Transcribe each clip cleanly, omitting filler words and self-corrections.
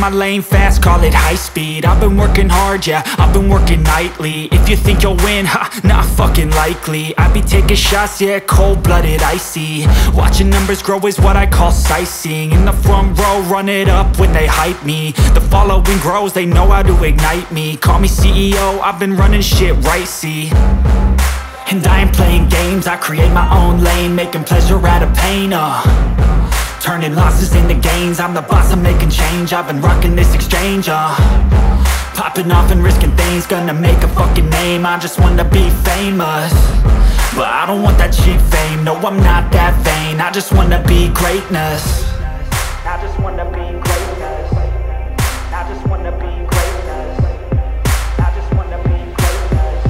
my lane fast, call it high speed. I've been working hard, yeah, I've been working nightly. If you think you'll win, ha, not fucking likely. I be taking shots, yeah, cold-blooded, icy. Watching numbers grow is what I call sightseeing. In the front row, run it up when they hype me. The following grows, they know how to ignite me. Call me CEO, I've been running shit right, see. And I ain't playing games, I create my own lane, making pleasure out of pain, turning losses into gains. I'm the boss, I'm making change. I've been rocking this exchange, popping off and risking things. Gonna make a fucking name, I just wanna be famous. But I don't want that cheap fame, no, I'm not that vain. I just wanna be greatness. I just wanna be greatness. I just wanna be greatness. I just wanna be greatness.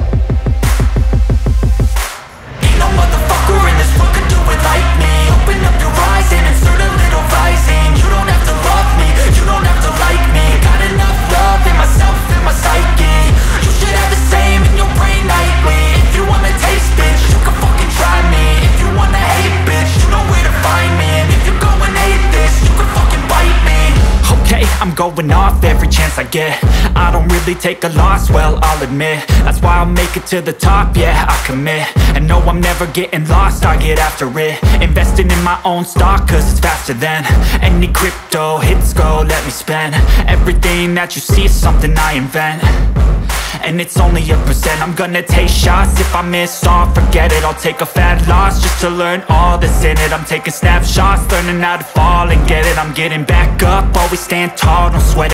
Ain't no motherfucker in this world could do it like me. Open up your eyes and insert a little rising. You don't have to love me, you don't have to like me. Got enough love in myself and my psyche. You should have the same in your brain nightly. If you wanna taste, bitch, you can fucking try me. If you wanna hate, bitch, you know where to find me. And if you go and hate this, you can fucking bite me. Okay, I'm going off every chance I get. I don't really take a loss, well, I'll admit. That's why I'll make it to the top, yeah, I commit. And no, I'm never getting lost, I get after it. Investing in my own stock, cause it's faster than any crypto hits go, let me spend. Everything that you see is something I invent. And it's only a percent. I'm gonna take shots. If I miss all, forget it. I'll take a fat loss just to learn all that's in it. I'm taking snapshots, learning how to fall and get it. I'm getting back up, always stand tall, don't sweat it.